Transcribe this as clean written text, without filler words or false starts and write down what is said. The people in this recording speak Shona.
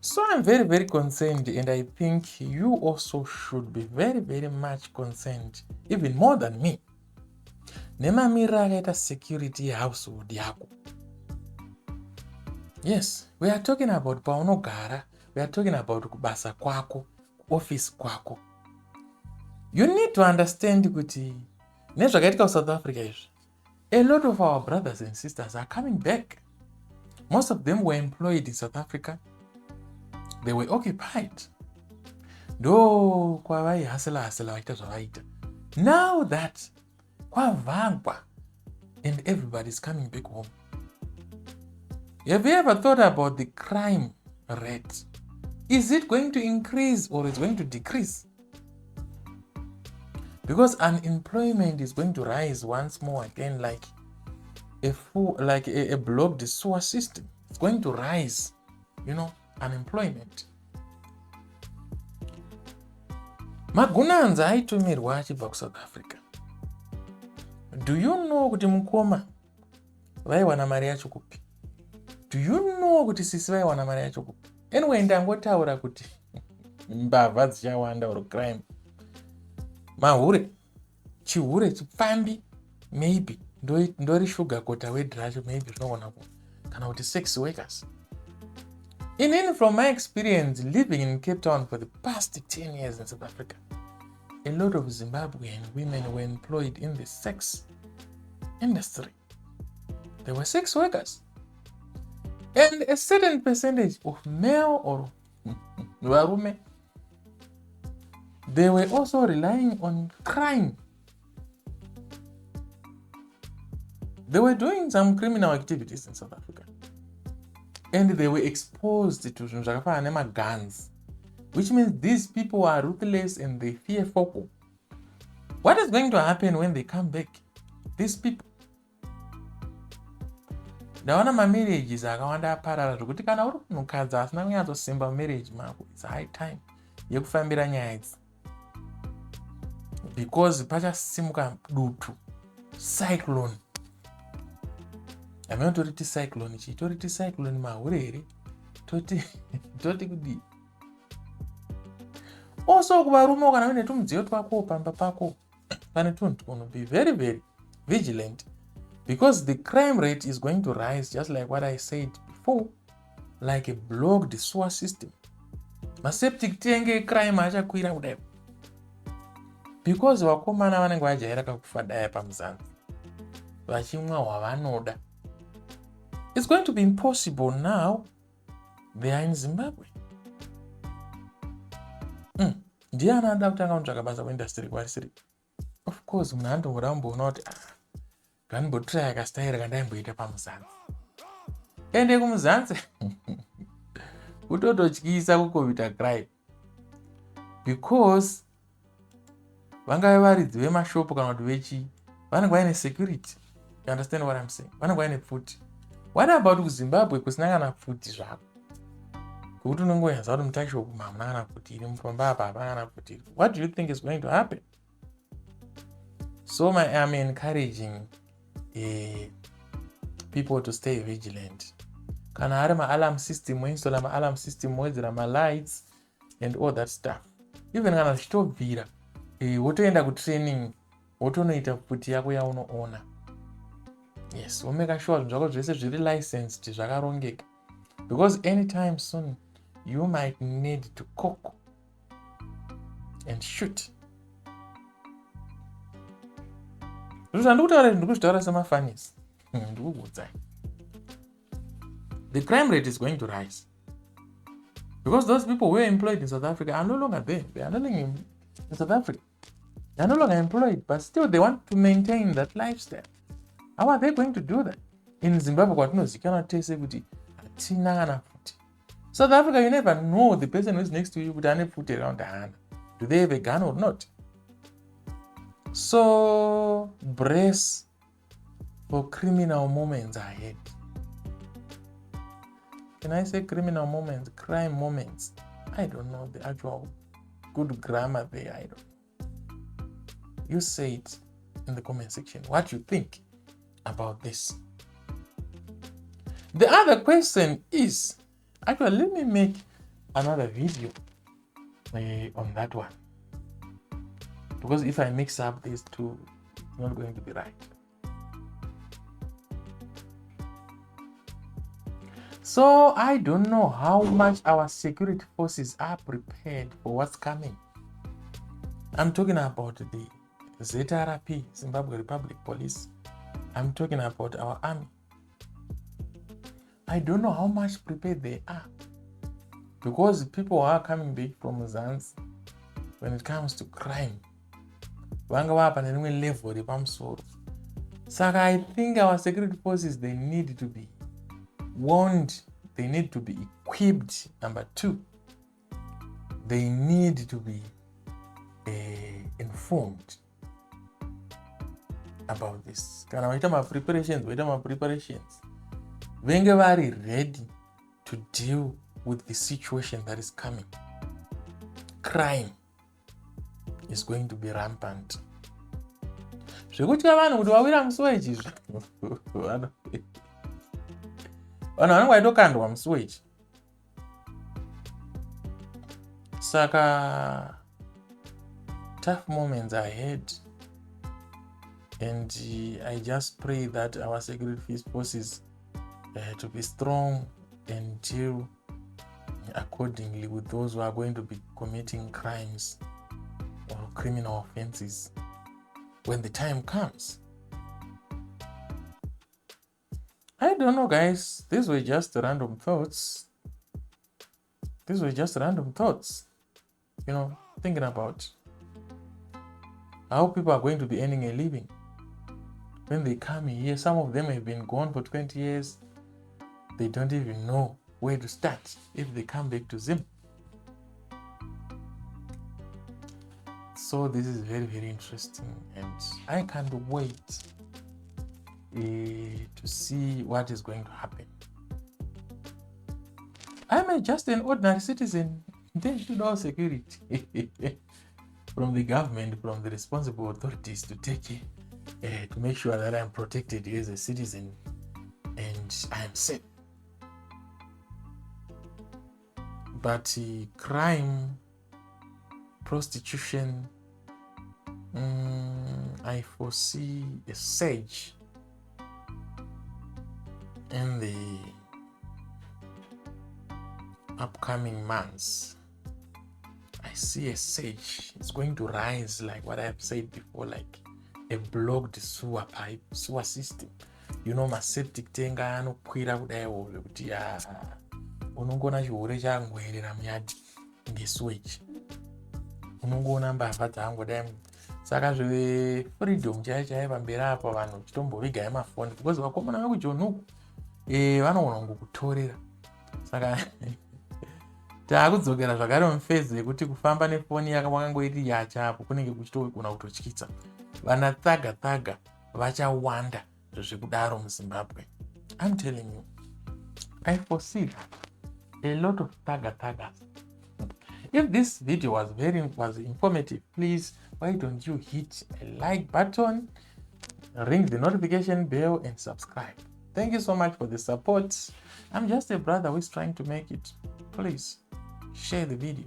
So I'm very, very concerned, and I think you also should be very, very much concerned, even more than me. Nemamiriro akaita security household yako. Yes, we are talking about paunogara. We are talking about kubasa kwako, office kwako. You need to understand kuti nezvakaitika South Africa izvi, a lot of our brothers and sisters are coming back. Most of them were employed in South Africa. They were occupied. Ndo kwavaihasila vaita zvavaita. Now that kwavhagwa and everybody's coming back home. Have you ever thought about the crime rate? Is it going to increase or is it going to decrease? Because unemployment is going to rise once more again, like a blocked sewer system. It's going to rise, unemployment. Magunanza aitumirwa achibva kuSouth Africa. Do you know kuti mukoma vaiwana mari yacho kupi? Do you know kuti sisi vaiwana mari yacho kupi? Anyway, ndangotaura kuti mbavha dzichawanda or crime. Mahure, chihure, chipfambi, maybe. Ndori sugar kota wedu racho, maybe zvinogona kana kuti sex workers. And from my experience living in Cape Town for the past 10 years in South Africa, a lot of Zimbabwean women were employed in the sex industry. They were sex workers. And a certain percentage of male or varume, they were also relying on crime. They were doing some criminal activities in South Africa. And they were exposed to guns, which means these people are ruthless and they fear focal. What is going to happen when they come back? These people. Ndaona marriages akawanda aparara zvokuti kana uri munhukadzi asina kunyatsosimba marriage mako, it's high time yekufambira nyaya idzi. Because pachasimuka dutu, cyclone. Ameno toriti cyclone ichi, toriti cyclone Mahure here, toti kudi. Also kuvarume kana uine tumudziyo twako pamba pako, pane tunhu, be very, very vigilant. Because the crime rate is going to rise, just like what I said before, like a blocked sewer system. Maseptic tenge crime achakwira kudai. Because vakomana vanenge vajaira kakufa daya pamuzanzi, vachimwa hwavanoda. It's going to be impossible now. They are in Zimbabwe. Ndiani anoda kutanga kutsvaka basa kuindustry kwarisiri? Of course, munhu andomboona kuti ganimbotraya kastaira kandaimboita pamuzanzi. Ende kumuzanzi kutototyisa kukovita crime. Because vangave varidzi vemashopu kana kuti vechi, vanenge vaine security. You understand what I'm saying? Vanenge vaine pfuti. What about kuZimbabwe kusina kana pfuti zvako? Kuti unongoyanza kuti mutakishopu hamuna kana pfuti iri, mupamba apa hapana kana pfuti iri. What do you think is going to happen? So I'm encouraging people to stay vigilant. Kana hari ma-alarm system, install ma-alarm system, wedzera ma-lights and all that stuff. Even kana zvichitobvira, wotoenda kutraining, wotonoita pfuti yako yaunoona. Yes, make sure zvinhu zvako zvese zviri licensed, zvakarongeka. Because anytime soon, you might need to cock and shoot. The crime rate is going to rise. Because those people who were employed in South Africa are no longer there. They are no longer in South Africa. They are no longer employed, but still they want to maintain that lifestyle. How are they going to do that? In Zimbabwe, you cannot tell kuti hatina kana pfuti. South Africa, you never know the person who is next to you kuti ane pfuti around the hand. Do they have a gun or not? So brace for criminal moments ahead. Can I say criminal moments, crime moments? I don't know the actual good grammar there. I don't know. You say it in the comment section what you think about this. The other question is, actually, let me make another video on that one, because if I mix up these two, it's not going to be right. So I don't know how much our security forces are prepared for what's coming. I'm talking about the ZRP, Zimbabwe Republic Police. I'm talking about our army. I don't know how much prepared they are, because people are coming back from Zanzibar when it comes to crime. Level. So I think our security forces, they need to be warned, they need to be equipped. Number two, they need to be informed about this. Kana vaita preparations, venge vari ready to deal with the situation that is coming. Crime is going to be rampant. Zvekutya vanhu kuti wawira musuweji izvi vanhu vanenge vaitokandwa musuweji. Saka tough moments ahead, and I just pray that our security forces to be strong and deal accordingly with those who are going to be committing crimes or criminal offenses when the time comes. I don't know, guys. These were just random thoughts. You know, thinking about how people are going to be earning a living when they come here. Some of them have been gone for 20 years. They don't even know where to start if they come back to Zim. So this is very, very interesting, and I can't wait to see what is going to happen. I'm just an ordinary citizen. They should all security from the government, from the responsible authorities to take to make sure that I'm protected as a citizen and I am safe. But crime, prostitution, I foresee a surge in the upcoming months. I see a surge. It's going to rise, like what I have said before, like a blocked sewer system. You know, my septic tank anokwira kudaiwo zvekuti unongona chihure changwerera muyadi ngeswitch. Unongona mbavha dzangodai. Saka zve freedom chaiyo pamberi apa vanhu chitombovigai mafoni, because vakomana vekuJohn huku vanogona kungokutorera. Saka taakudzokera zvakare mufezo yekuti kufamba nefoni yakangoiti yachapo kunenge kuchitogona kutotyitsa. Vana tsaga vachawanda zvekudaro muZimbabwe. I'm telling you, I foresee a lot of tsagas. If this video was informative, please, why don't you hit a like button, ring the notification bell, and subscribe. Thank you so much for the support. I'm just a brother who is trying to make it. Please share the video.